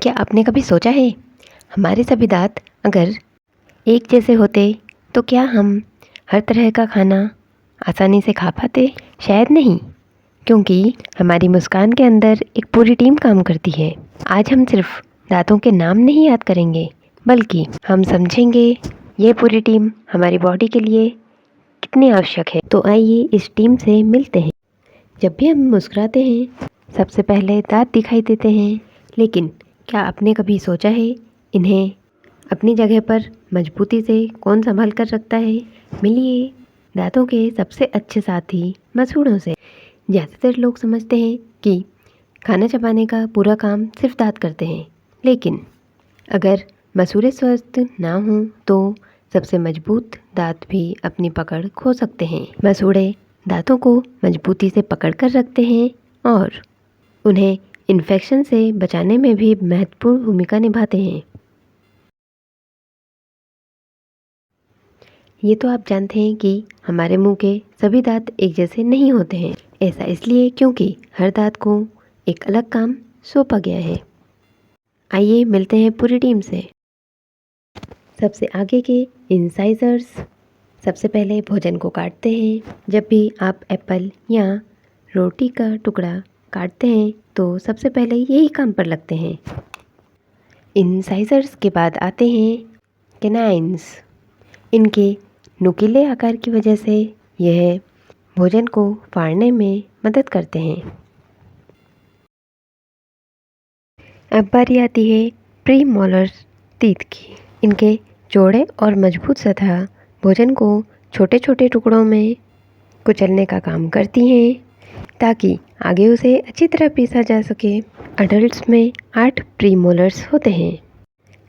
क्या आपने कभी सोचा है, हमारे सभी दांत अगर एक जैसे होते तो क्या हम हर तरह का खाना आसानी से खा पाते? शायद नहीं, क्योंकि हमारी मुस्कान के अंदर एक पूरी टीम काम करती है। आज हम सिर्फ दांतों के नाम नहीं याद करेंगे, बल्कि हम समझेंगे ये पूरी टीम हमारी बॉडी के लिए कितनी आवश्यक है। तो आइए इस टीम से मिलते हैं। जब भी हम मुस्कुराते हैं, सबसे पहले दांत दिखाई देते हैं, लेकिन क्या आपने कभी सोचा है इन्हें अपनी जगह पर मजबूती से कौन संभाल कर रखता है? मिलिए दांतों के सबसे अच्छे साथी मसूड़ों से। ज़्यादातर लोग समझते हैं कि खाना चबाने का पूरा काम सिर्फ दांत करते हैं, लेकिन अगर मसूड़े स्वस्थ ना हों तो सबसे मजबूत दांत भी अपनी पकड़ खो सकते हैं। मसूड़े दांतों को मजबूती से पकड़ कर रखते हैं और उन्हें इन्फेक्शन से बचाने में भी महत्वपूर्ण भूमिका निभाते हैं। ये तो आप जानते हैं कि हमारे मुंह के सभी दांत एक जैसे नहीं होते हैं। ऐसा इसलिए क्योंकि हर दांत को एक अलग काम सौंपा गया है। आइए मिलते हैं पूरी टीम से। सबसे आगे के इंसाइजर्स सबसे पहले भोजन को काटते हैं। जब भी आप एप्पल या रोटी का टुकड़ा काटते हैं तो सबसे पहले यही काम पर लगते हैं। इंसाइजर्स के बाद आते हैं कैनाइन्स। इनके नुकीले आकार की वजह से यह भोजन को फाड़ने में मदद करते हैं। अब बारी आती है प्रीमोलर टीथ की। इनके चौड़े और मजबूत सतह भोजन को छोटे छोटे टुकड़ों में कुचलने का काम करती हैं, ताकि आगे उसे अच्छी तरह पीसा जा सके। अडल्ट्स में 8 प्रीमोलर्स होते हैं।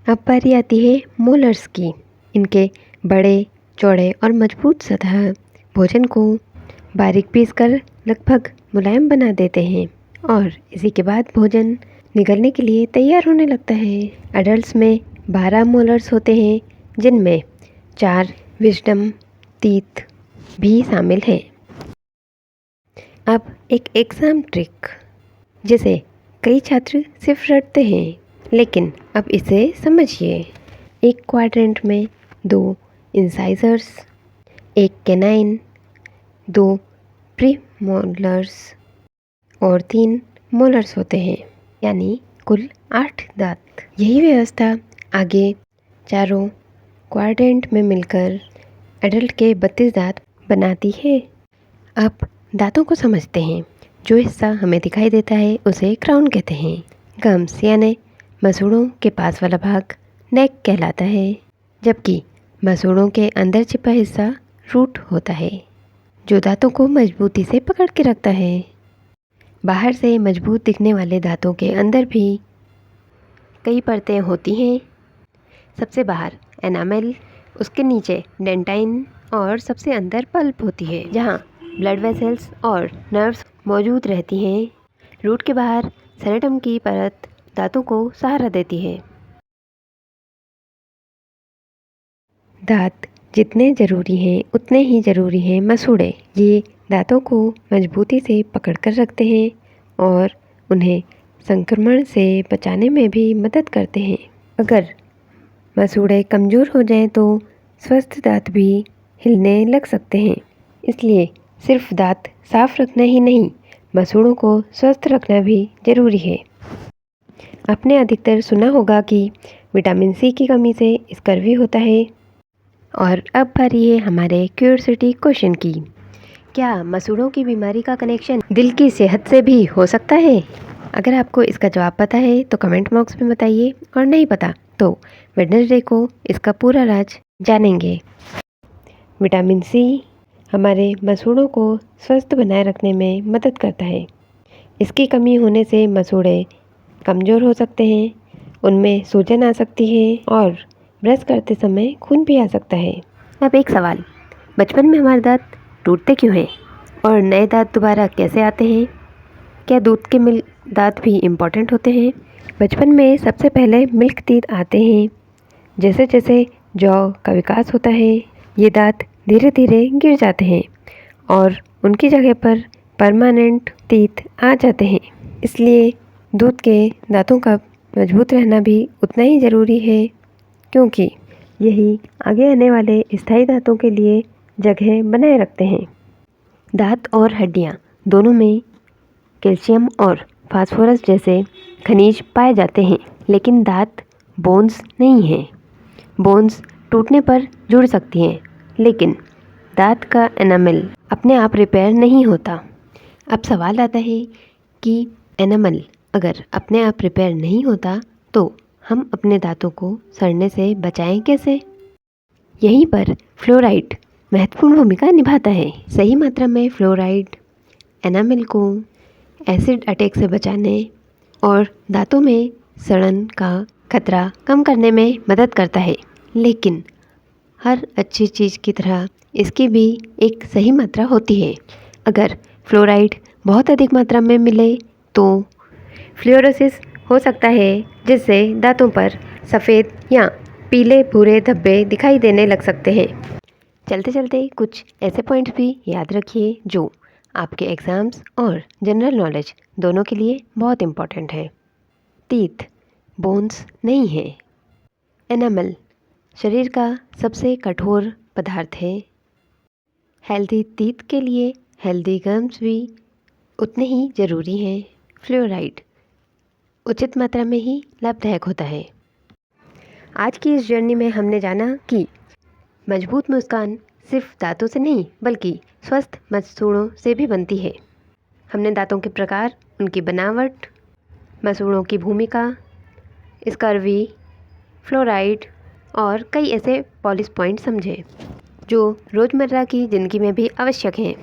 अब बारी आती है मोलर्स की। इनके बड़े चौड़े और मजबूत सतह भोजन को बारीक पीसकर लगभग मुलायम बना देते हैं और इसी के बाद भोजन निगलने के लिए तैयार होने लगता है। अडल्ट्स में 12 मोलर्स होते हैं, जिनमें 4 विजडम टीथ भी शामिल हैं। अब एक एग्जाम ट्रिक, जिसे कई छात्र सिर्फ रटते हैं, लेकिन अब इसे समझिए। एक क्वाड्रेंट में 2 इंसाइजर्स, एक कैनाइन, 2 प्रीमोलर्स और 3 मोलर्स होते हैं, यानी कुल 8 दांत। यही व्यवस्था आगे चारों क्वाड्रेंट में मिलकर एडल्ट के 32 दांत बनाती है। अब दांतों को समझते हैं। जो हिस्सा हमें दिखाई देता है उसे क्राउन कहते हैं। गम्स यानी मसूड़ों के पास वाला भाग नेक कहलाता है, जबकि मसूड़ों के अंदर छिपा हिस्सा रूट होता है, जो दांतों को मजबूती से पकड़ के रखता है। बाहर से मजबूत दिखने वाले दांतों के अंदर भी कई परतें होती हैं। सबसे बाहर एनामेल, उसके नीचे डेंटाइन और सबसे अंदर पल्प होती है, जहाँ ब्लड वेसल्स और नर्व्स मौजूद रहती हैं। रूट के बाहर सेनेटम की परत दांतों को सहारा देती है। दांत जितने ज़रूरी हैं उतने ही ज़रूरी हैं मसूड़े। ये दांतों को मजबूती से पकड़ कर रखते हैं और उन्हें संक्रमण से बचाने में भी मदद करते हैं। अगर मसूड़े कमज़ोर हो जाएं तो स्वस्थ दांत भी हिलने लग सकते हैं। इसलिए सिर्फ दांत साफ रखना ही नहीं, मसूड़ों को स्वस्थ रखना भी ज़रूरी है। आपने अधिकतर सुना होगा कि विटामिन सी की कमी से स्कर्वी होता है। और अब बारी है हमारे क्यूरियोसिटी क्वेश्चन की। क्या मसूड़ों की बीमारी का कनेक्शन दिल की सेहत से भी हो सकता है? अगर आपको इसका जवाब पता है तो कमेंट बॉक्स में बताइए, और नहीं पता तो वेडनेसडे को इसका पूरा राज जानेंगे। विटामिन सी हमारे मसूड़ों को स्वस्थ बनाए रखने में मदद करता है। इसकी कमी होने से मसूड़े कमज़ोर हो सकते हैं, उनमें सूजन आ सकती है और ब्रश करते समय खून भी आ सकता है। अब एक सवाल, बचपन में हमारे दांत टूटते क्यों हैं और नए दांत दोबारा कैसे आते हैं? क्या दूध के दांत भी इम्पॉर्टेंट होते हैं? बचपन में सबसे पहले मिल्क टीथ आते हैं। जैसे जैसे जॉ का विकास होता है, ये दांत धीरे धीरे गिर जाते हैं और उनकी जगह पर परमानेंट टीथ आ जाते हैं। इसलिए दूध के दांतों का मजबूत रहना भी उतना ही ज़रूरी है, क्योंकि यही आगे आने वाले स्थायी दांतों के लिए जगह बनाए रखते हैं। दांत और हड्डियाँ दोनों में कैल्शियम और फास्फोरस जैसे खनिज पाए जाते हैं, लेकिन दांत बोन्स नहीं हैं। बोन्स टूटने पर जुड़ सकती हैं, लेकिन दांत का एनामल अपने आप रिपेयर नहीं होता। अब सवाल आता है कि एनामल अगर अपने आप रिपेयर नहीं होता तो हम अपने दांतों को सड़ने से बचाएं कैसे? यहीं पर फ्लोराइड महत्वपूर्ण भूमिका निभाता है। सही मात्रा में फ्लोराइड एनामल को एसिड अटैक से बचाने और दांतों में सड़न का खतरा कम करने में मदद करता है। लेकिन हर अच्छी चीज़ की तरह इसकी भी एक सही मात्रा होती है। अगर फ्लोराइड बहुत अधिक मात्रा में मिले तो फ्लोरोसिस हो सकता है, जिससे दांतों पर सफ़ेद या पीले भूरे धब्बे दिखाई देने लग सकते हैं। चलते चलते कुछ ऐसे पॉइंट्स भी याद रखिए जो आपके एग्ज़ाम्स और जनरल नॉलेज दोनों के लिए बहुत इम्पॉर्टेंट है। टीथ बोन्स नहीं है। एनामल शरीर का सबसे कठोर पदार्थ है। हेल्दी टीथ के लिए हेल्दी गम्स भी उतने ही ज़रूरी हैं। फ्लोराइड उचित मात्रा में ही लाभदायक होता है। आज की इस जर्नी में हमने जाना कि मजबूत मुस्कान सिर्फ दांतों से नहीं बल्कि स्वस्थ मसूड़ों से भी बनती है। हमने दांतों के प्रकार, उनकी बनावट, मसूड़ों की भूमिका, स्कर्वी, फ्लोराइड और कई ऐसे पॉलिश पॉइंट समझे जो रोज़मर्रा की ज़िंदगी में भी आवश्यक हैं।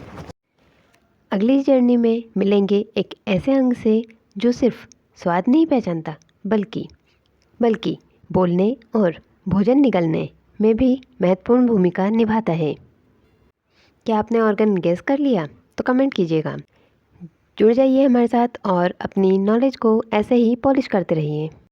अगली जर्नी में मिलेंगे एक ऐसे अंग से जो सिर्फ स्वाद नहीं पहचानता बल्कि बोलने और भोजन निगलने में भी महत्वपूर्ण भूमिका निभाता है। क्या आपने ऑर्गन गेस कर लिया? तो कमेंट कीजिएगा। जुड़ जाइए हमारे साथ और अपनी नॉलेज को ऐसे ही पॉलिश करते रहिए।